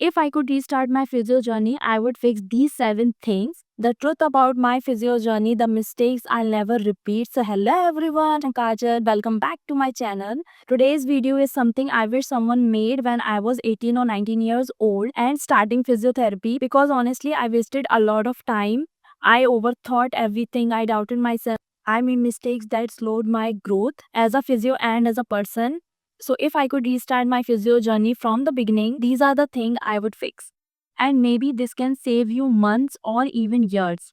If I could restart my physio journey, I would fix these 7 things. The truth about my physio journey, the mistakes I'll never repeat. So, hello everyone, I'm Kajal. Welcome back to my channel. Today's video is something I wish someone made when I was 18 or 19 years old and starting physiotherapy, because honestly, I wasted a lot of time. I overthought everything, I doubted myself. I made mistakes that slowed my growth as a physio and as a person. So if I could restart my physio journey from the beginning, these are the things I would fix. And maybe this can save you months or even years.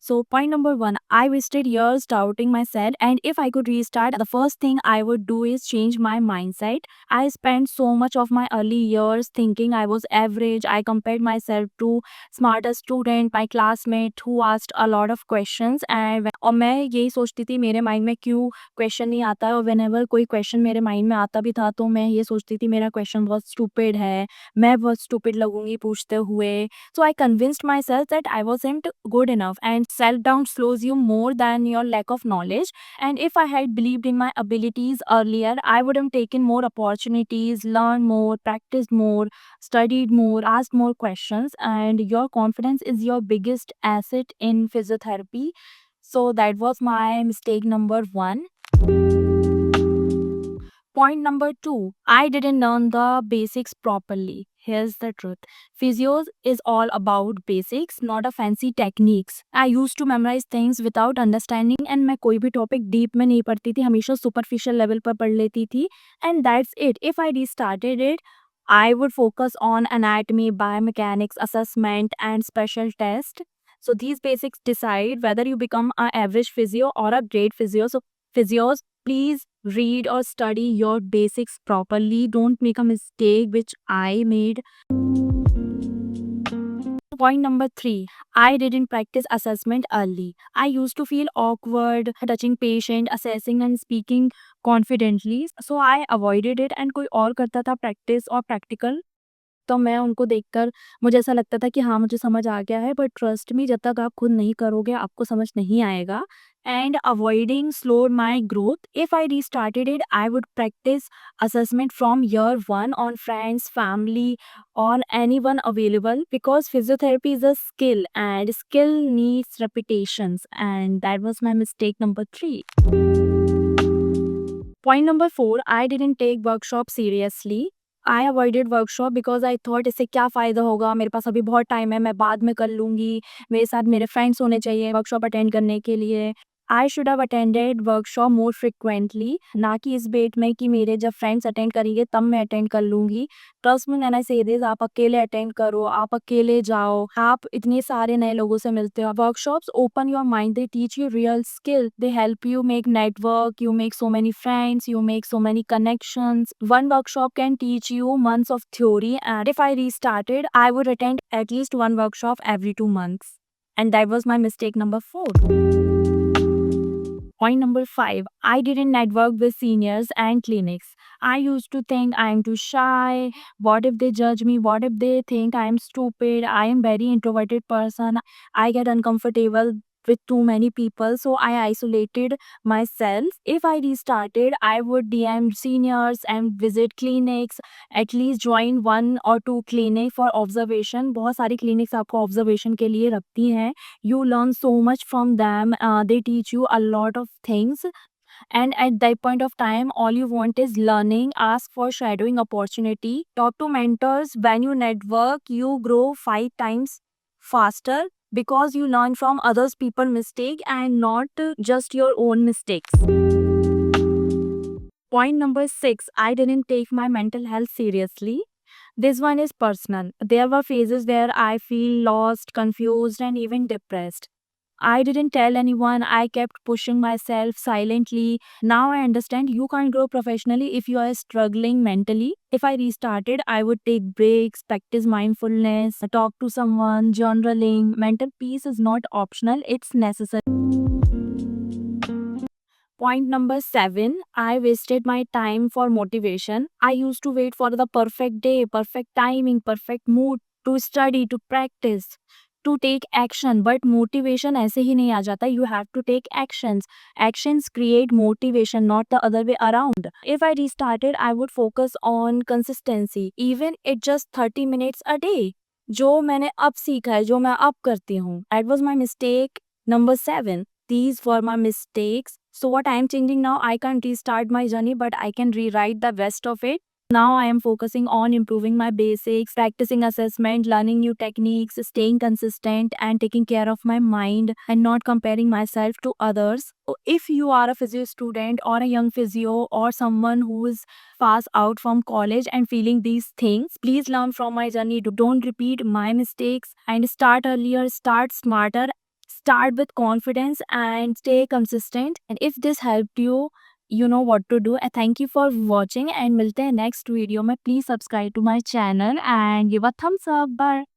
So, point number one, I wasted years doubting myself, and if I could restart, the first thing I would do is change my mindset. I spent so much of my early years thinking I was average. I compared myself to smarter student, my classmate who asked a lot of questions, और मैं यही सोचती थी मेरे mind में क्यों question नहीं आता है, और व्हेनेवर कोई क्वेश्चन मेरे माइंड में आता भी था तो मैं ये सोचती थी मेरा क्वेश्चन बहुत स्टूपिड है, मैं बहुत स्टूपिड लगूंगी पूछते हुए. So I convinced myself that I wasn't good enough, and self doubt slows you more than your lack of knowledge. And if I had believed in my abilities earlier, I would have taken more opportunities, learned more, practiced more, studied more, asked more questions. And your confidence is your biggest asset in physiotherapy. So that was my mistake number one. Point number two, I didn't learn the basics properly. Here's the truth. Physios is all about basics, not a fancy techniques. I used to memorize things without understanding, and मैं कोई भी topic deep में नहीं पढ़ती थी, हमेशा superficial level पर पढ़ लेती थी. And that's it. If I restarted it, I would focus on anatomy, biomechanics, assessment, and special test. So these basics decide whether you become an average physio or a great physio. So physios, please read or study your basics properly. Don't make a mistake which I made. Point number three, I didn't practice assessment early. I used to feel awkward touching patient, assessing and speaking confidently. So I avoided it, and कोई और करता था practice और practical, तो मैं उनको देखकर मुझे ऐसा लगता था कि हाँ, मुझे समझ आ गया है, बट ट्रस्ट मी, जब तक आप खुद नहीं करोगे आपको समझ नहीं आएगा. And avoiding slowed my growth. If I restarted it, I would practice assessment from year one on friends, family, on anyone available, because physiotherapy is a skill and skill needs repetitions, and that was my mistake number three. Point number four, I didn't take workshop seriously. I avoided workshop because I thought इससे क्या फ़ायदा होगा, मेरे पास अभी बहुत time है, मैं बाद में कर लूँगी, मेरे साथ मेरे फ्रेंड्स होने चाहिए वर्कशॉप अटेंड करने के लिए. I should have attended workshop more frequently, ना कि इस बेट में कि मेरे जब फ्रेंड्स अटेंड करेंगे तब मैं अटेंड कर लूँगी. ट्रस्ट मी व्हेन आई से दिस, आप अकेले अटेंड करो, आप अकेले जाओ, आप इतने सारे नए लोगों से मिलते हो. Workshops open your mind, they teach you real skill, they help you make network, you make so many friends, you make so many connections. One workshop can teach you months of theory, and if I restarted, I would attend at least one workshop every 2 months. And that was my mistake number four. Point number five, I didn't network with seniors and clinics. I used to think I am too shy. What if they judge me? What if they think I am stupid? I am very introverted person. I get uncomfortable with too many people, so I isolated myself. If I restarted, I would DM seniors and visit clinics, at least join one or two clinic for observation. बहुत सारी clinics आपको observation के लिए रखती हैं. You learn so much from them. They teach you a lot of things, and at that point of time all you want is learning. Ask for shadowing opportunity, talk to mentors. When you network, you grow 5 times faster, because you learn from others people mistake and not just your own mistakes. Point number six, I didn't take my mental health seriously. This one is personal. There were phases where I feel lost, confused, and even depressed. I didn't tell anyone. I kept pushing myself silently. Now I understand you can't grow professionally if you are struggling mentally. If I restarted, I would take breaks, practice mindfulness, talk to someone, journaling. Mental peace is not optional, it's necessary. Point number seven, I wasted my time for motivation. I used to wait for the perfect day, perfect timing, perfect mood to study, to practice. to take action, but motivation ऐसे ही नहीं आ जाता. You have to take actions. Actions create motivation, not the other way around. If I restarted, I would focus on consistency, even it just 30 minutes a day. जो मैंने अब सीखा है, जो मैं अब करती हूँ, that was my mistake number 7. These were my mistakes. So what I am changing now, I can't restart my journey, but I can rewrite the rest of it. Now I am focusing on improving my basics, practicing assessment, learning new techniques, staying consistent, and taking care of my mind and not comparing myself to others. So if you are a physio student or a young physio or someone who is fast out from college and feeling these things, please learn from my journey. Don't repeat my mistakes and start earlier, start smarter, start with confidence, and stay consistent. And if this helped you, you know what to do. And thank you for watching, and मिलते हैं next video में. Please subscribe to my channel and give a thumbs up. Bye.